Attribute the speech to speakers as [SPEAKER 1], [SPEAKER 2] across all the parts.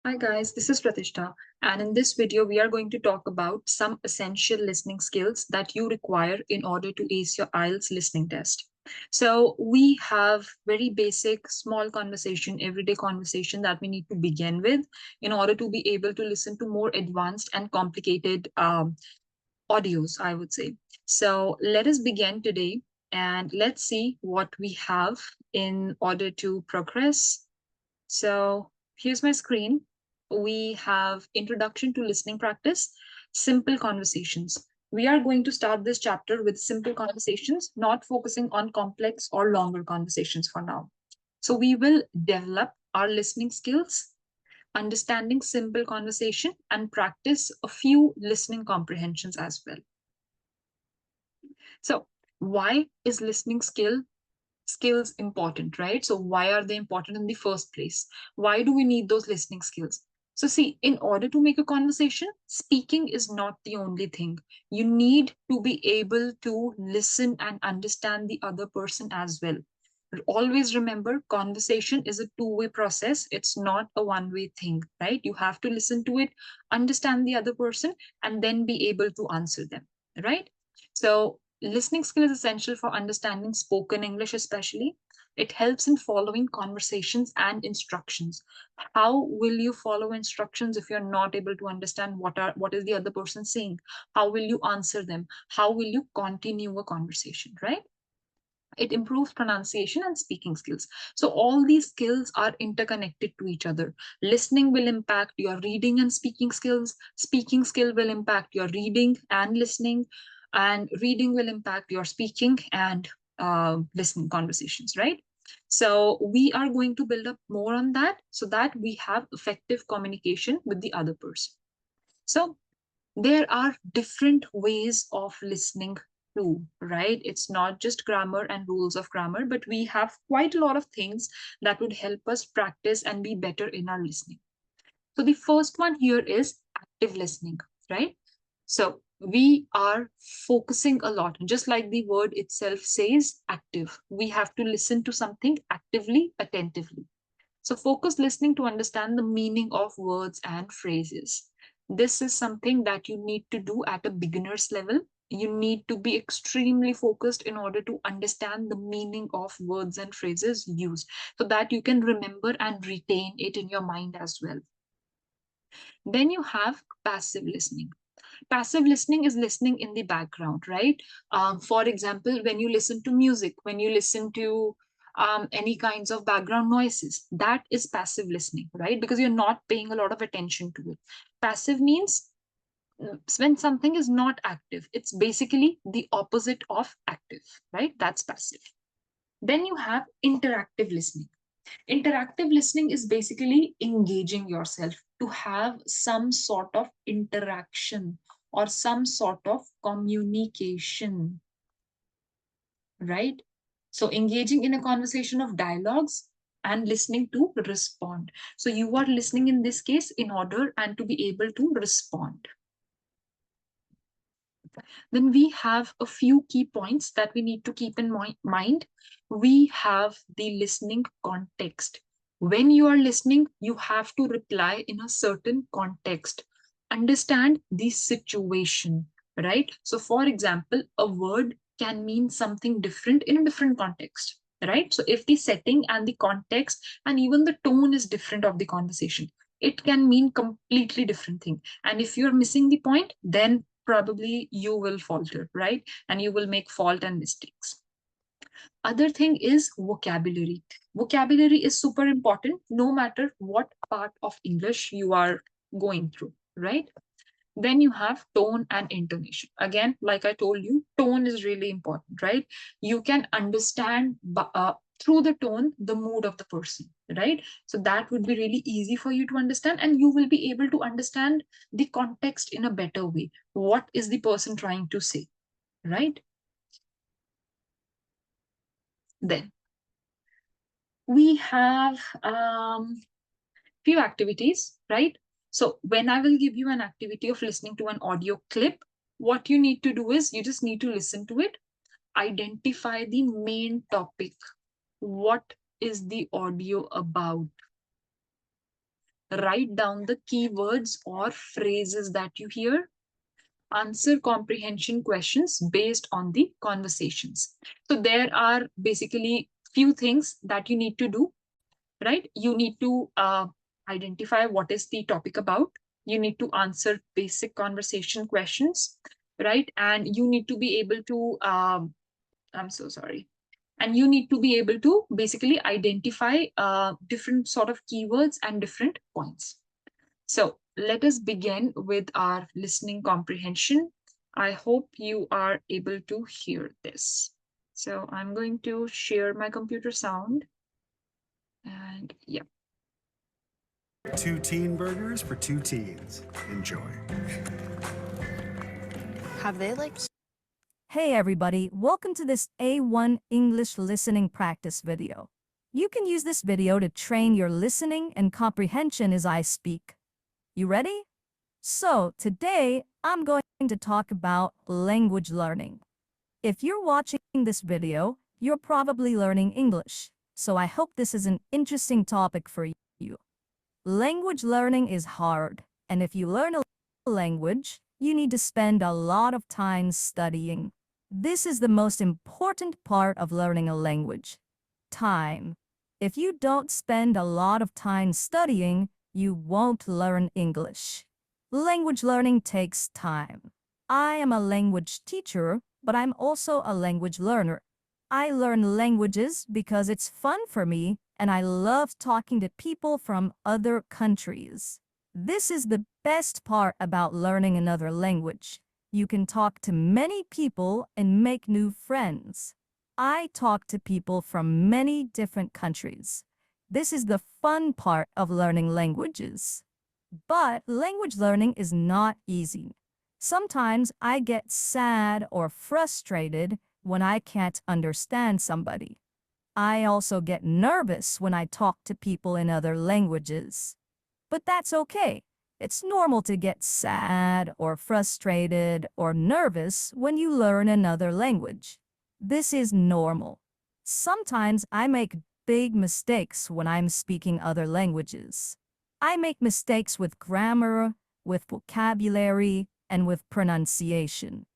[SPEAKER 1] Hi guys, this is Pratishtha, and in this video we are going to talk about some essential listening skills that you require in order to ace your IELTS listening test. So we have very basic, small conversation, everyday conversation that we need to begin with in order to be able to listen to more advanced and complicated audios, I would say. So let us begin today and let's see what we have in order to progress. So here's my screen. We have introduction to listening practice, simple conversations. We are going to start this chapter with simple conversations, not focusing on complex or longer conversations for now. So we will develop our listening skills, understanding simple conversation, and practice a few listening comprehensions as well. So why is listening skills important, right? So why are they important in the first place? Why do we need those listening skills? So see, in order to make a conversation, speaking is not the only thing. You need to be able to listen and understand the other person as well. Always remember, conversation is a two-way process. It's not a one-way thing, right? You have to listen to it, understand the other person, and then be able to answer them, right? So listening skill is essential for understanding spoken English, especially. It helps in following conversations and instructions. How will you follow instructions if you're not able to understand what is the other person saying? How will you answer them? How will you continue a conversation, right? It improves pronunciation and speaking skills. So all these skills are interconnected to each other. Listening will impact your reading and speaking skills. Speaking skill will impact your reading and listening, and reading will impact your speaking and listening conversations, right? So we are going to build up more on that so that we have effective communication with the other person. So there are different ways of listening too, right? It's not just grammar and rules of grammar, but we have quite a lot of things that would help us practice and be better in our listening. So the first one here is active listening, right? So we are focusing a lot, just like the word itself says, active. We have to listen to something actively, attentively. So focus listening to understand the meaning of words and phrases. This is something that you need to do at a beginner's level. You need to be extremely focused in order to understand the meaning of words and phrases used so that you can remember and retain it in your mind as well. Then you have passive listening. Passive listening is listening in the background, right? For example, when you listen to music, when you listen to any kinds of background noises, that is passive listening, right? Because you're not paying a lot of attention to it. Passive means when something is not active, it's basically the opposite of active, right? That's passive. Then you have interactive listening. Interactive listening is basically engaging yourself to have some sort of interaction or some sort of communication, right? So engaging in a conversation of dialogues and listening to respond. So you are listening in this case in order and to be able to respond. Then we have a few key points that we need to keep in mind. We have the listening context. When you are listening, you have to reply in a certain context. Understand the situation, right? So, for example, a word can mean something different in a different context, right? So, if the setting and the context and even the tone is different of the conversation, it can mean completely different thing. And if you're missing the point, then probably you will falter, right? And you will make fault and mistakes. Other thing is vocabulary. Vocabulary is super important no matter what part of English you are going through, right? Then you have tone and intonation. Again, like I told you, tone is really important, right? You can understand through the tone the mood of the person, right? So that would be really easy for you to understand, and you will be able to understand the context in a better way. What is the person trying to say, right? Then we have few activities, right? So when I will give you an activity of listening to an audio clip, what you need to do is you just need to listen to it, identify the main topic. What is the audio about? Write down the keywords or phrases that you hear. Answer comprehension questions based on the conversations. So there are basically few things that you need to do, right? You need to identify what is the topic about. You need to answer basic conversation questions, right? And you need to be able to, I'm so sorry. And you need to be able to basically identify different sort of keywords and different points. So let us begin with our listening comprehension. I hope you are able to hear this. So I'm going to share my computer sound. And yeah.
[SPEAKER 2] 2 teen burgers for 2 teens. Enjoy.
[SPEAKER 3] Have they like
[SPEAKER 4] Hey everybody, welcome to this A1 English listening practice video. You can use this video to train your listening and comprehension as I speak. You ready? So today I'm going to talk about language learning. If you're watching this video, you're probably learning English, so I hope this is an interesting topic for you. Language learning is hard, and if you learn a language, you need to spend a lot of time studying. This is the most important part of learning a language. Time. If you don't spend a lot of time studying, you won't learn English. Language learning takes time. I am a language teacher, but I'm also a language learner. I learn languages because it's fun for me, and I love talking to people from other countries. This is the best part about learning another language. You can talk to many people and make new friends. I talk to people from many different countries. This is the fun part of learning languages. But language learning is not easy. Sometimes I get sad or frustrated when I can't understand somebody. I also get nervous when I talk to people in other languages. But that's okay. It's normal to get sad or frustrated or nervous when you learn another language. This is normal. Sometimes I make big mistakes when I'm speaking other languages. I make mistakes with grammar, with vocabulary, and with pronunciation.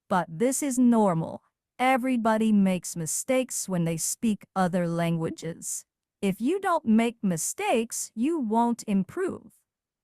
[SPEAKER 4] But this is normal. Everybody makes mistakes when they speak other languages. If you don't make mistakes, you won't improve.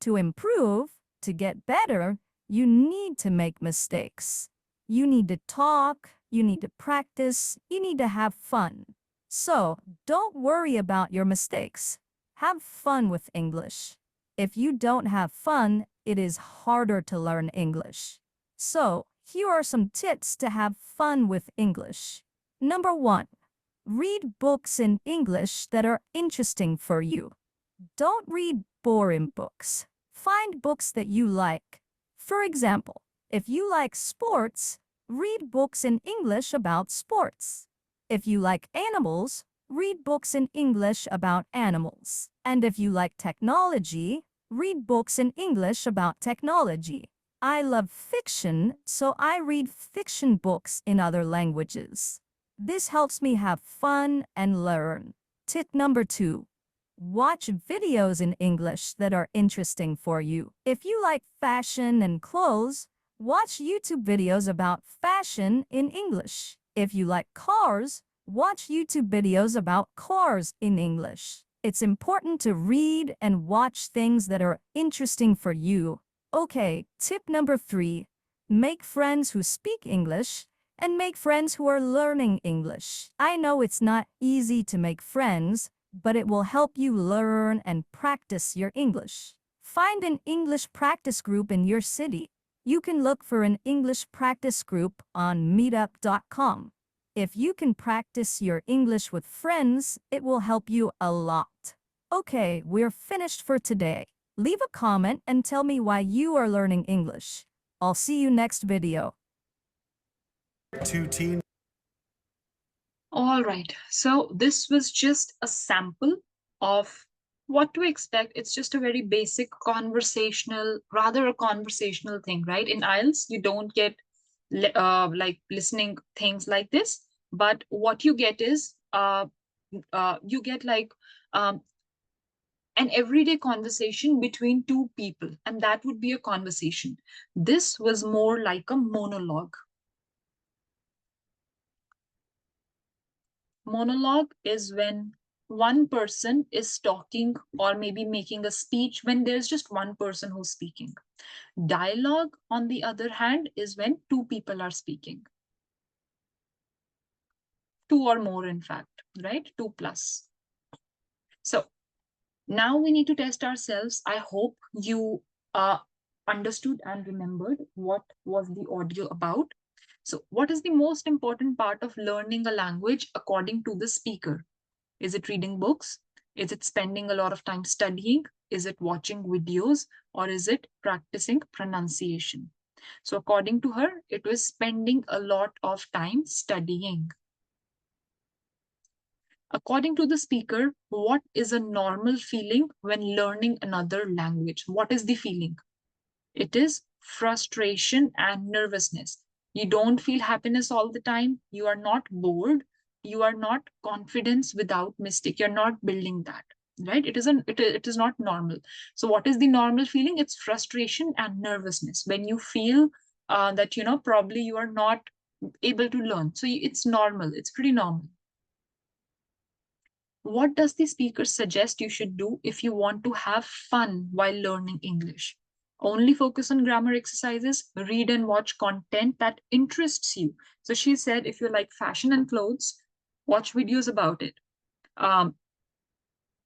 [SPEAKER 4] To improve, to get better, you need to make mistakes. You need to talk, you need to practice, you need to have fun. So, don't worry about your mistakes. Have fun with English. If you don't have fun, it is harder to learn English. So, here are some tips to have fun with English. Number 1. Read books in English that are interesting for you. Don't read boring books. Find books that you like. For example, if you like sports, read books in English about sports. If you like animals, read books in English about animals. And if you like technology, read books in English about technology. I love fiction, so I read fiction books in other languages. This helps me have fun and learn. Tip number 2. Watch videos in English that are interesting for you. If you like fashion and clothes, watch YouTube videos about fashion in English. If you like cars, watch YouTube videos about cars in English. It's important to read and watch things that are interesting for you. Okay, tip number 3. Make friends who speak English and make friends who are learning English. I know it's not easy to make friends, but it will help you learn and practice your English. Find an English practice group in your city. You can look for an English practice group on meetup.com. If you can practice your English with friends, it will help you a lot. Okay, we're finished for today. Leave a comment and tell me why you are learning English. I'll see you next video.
[SPEAKER 2] 2 teen.
[SPEAKER 1] All right. So this was just a sample of what to expect. It's just a very basic conversational, rather a conversational thing, right? In IELTS, you don't get like listening things like this, but what you get is you get like um, an everyday conversation between two people, and that would be a conversation. This was more like a monologue. Monologue is when one person is talking or maybe making a speech when there's just one person who's speaking. Dialogue, on the other hand, is when two people are speaking. Two or more, in fact, right? Two plus. So now we need to test ourselves. I hope you understood and remembered what was the audio about. So, what is the most important part of learning a language according to the speaker? Is it reading books? Is it spending a lot of time studying? Is it watching videos? Or is it practicing pronunciation? So, according to her, it was spending a lot of time studying. According to the speaker, what is a normal feeling when learning another language? What is the feeling? It is frustration and nervousness. You don't feel happiness all the time. You are not bored. You are not confidence without mistake. You're not building that, right? It is not normal. So what is the normal feeling? It's frustration and nervousness. When you feel that, probably you are not able to learn. So it's normal. It's pretty normal. What does the speaker suggest you should do if you want to have fun while learning English? Only focus on grammar exercises, read and watch content that interests you. So she said, if you like fashion and clothes, watch videos about it. Um,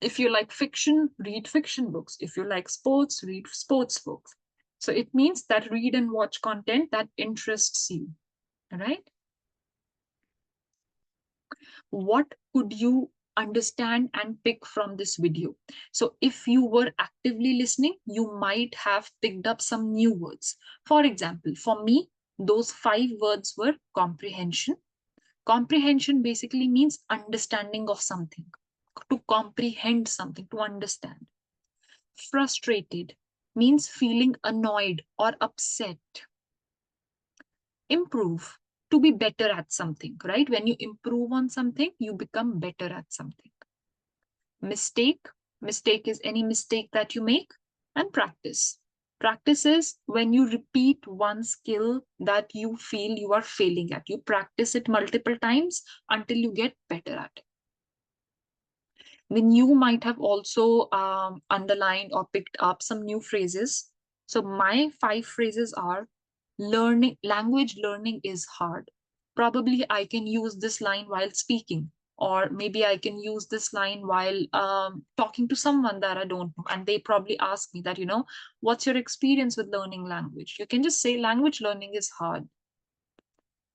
[SPEAKER 1] if you like fiction, read fiction books. If you like sports, read sports books. So it means that read and watch content that interests you, right? What could you understand and pick from this video? So if you were actively listening, you might have picked up some new words. For example, for me, those 5 words were comprehension. Comprehension basically means understanding of something, to comprehend something, to understand. Frustrated means feeling annoyed or upset. Improve, to be better at something, right? When you improve on something, you become better at something. Mistake, mistake is any mistake that you make. And practice, practice is when you repeat one skill that you feel you are failing at. You practice it multiple times until you get better at it. Then you might have also underlined or picked up some new phrases. So my 5 phrases are: language learning is hard. Probably I can use this line while speaking, or maybe I can use this line while talking to someone that I don't know. And they probably ask me that, what's your experience with learning language? You can just say language learning is hard.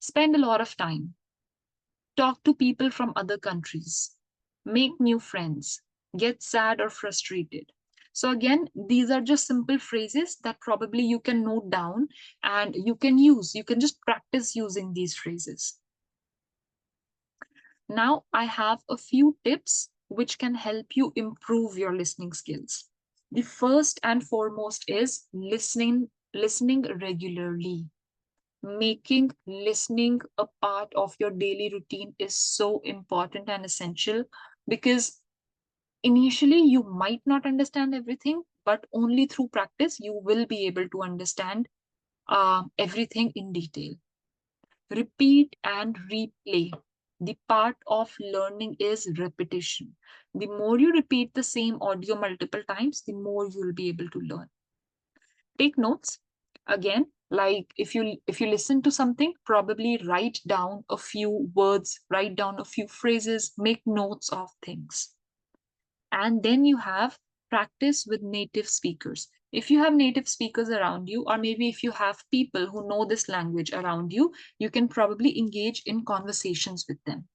[SPEAKER 1] Spend a lot of time. Talk to people from other countries, make new friends, get sad or frustrated. So, again, these are just simple phrases that probably you can note down and you can use. You can just practice using these phrases. Now, I have a few tips which can help you improve your listening skills. The first and foremost is listening regularly. Making listening a part of your daily routine is so important and essential, because initially you might not understand everything, but only through practice you will be able to understand everything in detail. Repeat and replay. The part of learning is repetition. The more you repeat the same audio multiple times, the more you'll be able to learn. Take notes. Again, like if you listen to something, probably write down a few words, write down a few phrases, make notes of things. And then you have practice with native speakers. If you have native speakers around you, or maybe if you have people who know this language around you, you can probably engage in conversations with them.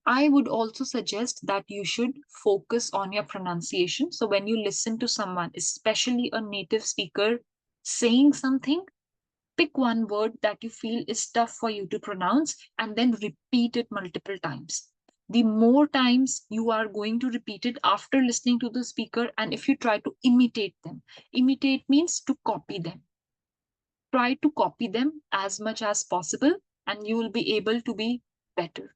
[SPEAKER 1] I would also suggest that you should focus on your pronunciation. So when you listen to someone, especially a native speaker, saying something, pick one word that you feel is tough for you to pronounce and then repeat it multiple times. The more times you are going to repeat it after listening to the speaker, and if you try to imitate them, imitate means to copy them. Try to copy them as much as possible, and you will be able to be better.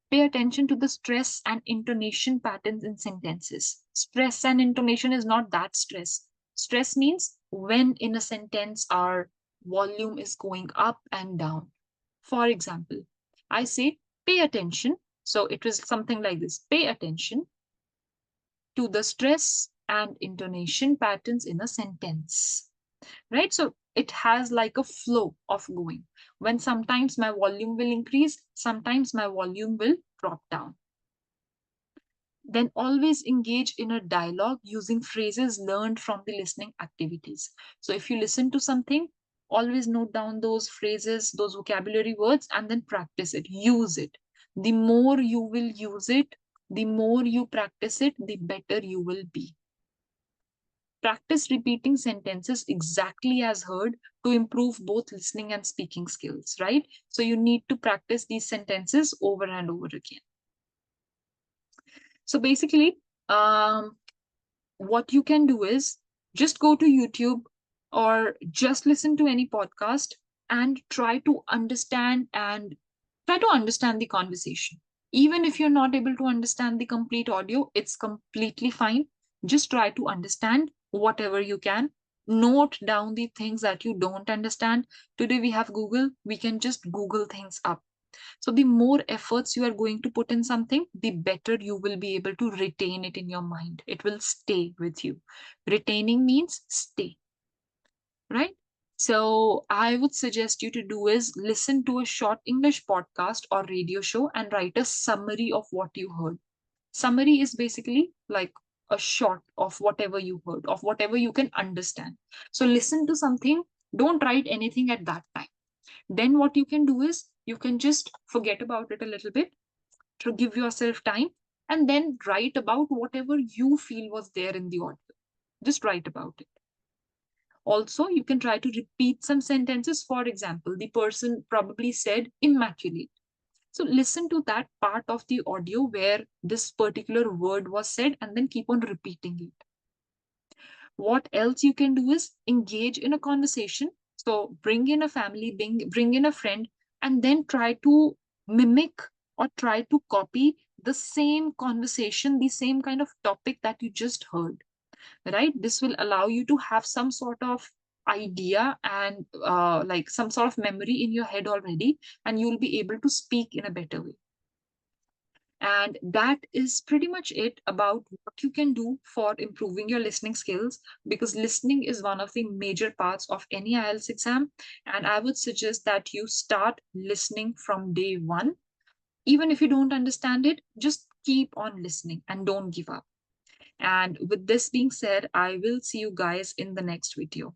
[SPEAKER 1] Pay attention to the stress and intonation patterns in sentences. Stress and intonation is not that stress. Stress means when in a sentence our volume is going up and down. For example, I say pay attention. So it was something like this: pay attention to the stress and intonation patterns in a sentence, right? So it has like a flow of going. When sometimes my volume will increase, sometimes my volume will drop down. Then always engage in a dialogue using phrases learned from the listening activities. So if you listen to something, always note down those phrases, those vocabulary words, and then practice it, use it. The more you will use it, the more you practice it, the better you will be. Practice repeating sentences exactly as heard to improve both listening and speaking skills, right? So you need to practice these sentences over and over again. So basically, what you can do is just go to YouTube or just listen to any podcast and try to understand the conversation. Even if you're not able to understand the complete audio, it's completely fine. Just try to understand whatever you can. Note down the things that you don't understand. Today we have Google, we can just Google things up. So the more efforts you are going to put in something, the better you will be able to retain it in your mind. It will stay with you. Retaining means stay, right? So I would suggest you to do is listen to a short English podcast or radio show and write a summary of what you heard. Summary is basically like a short of whatever you heard, of whatever you can understand. So listen to something, don't write anything at that time. Then what you can do is you can just forget about it a little bit to give yourself time and then write about whatever you feel was there in the audio. Just write about it. Also, you can try to repeat some sentences. For example, the person probably said immaculate. So listen to that part of the audio where this particular word was said and then keep on repeating it. What else you can do is engage in a conversation. So bring in a family, bring in a friend, and then try to mimic or try to copy the same conversation, the same kind of topic that you just heard, right? This will allow you to have some sort of idea and like some sort of memory in your head already, and you'll be able to speak in a better way. And that is pretty much it about what you can do for improving your listening skills, because listening is one of the major parts of any IELTS exam. And I would suggest that you start listening from day one. Even if you don't understand it, just keep on listening and don't give up. And with this being said, I will see you guys in the next video.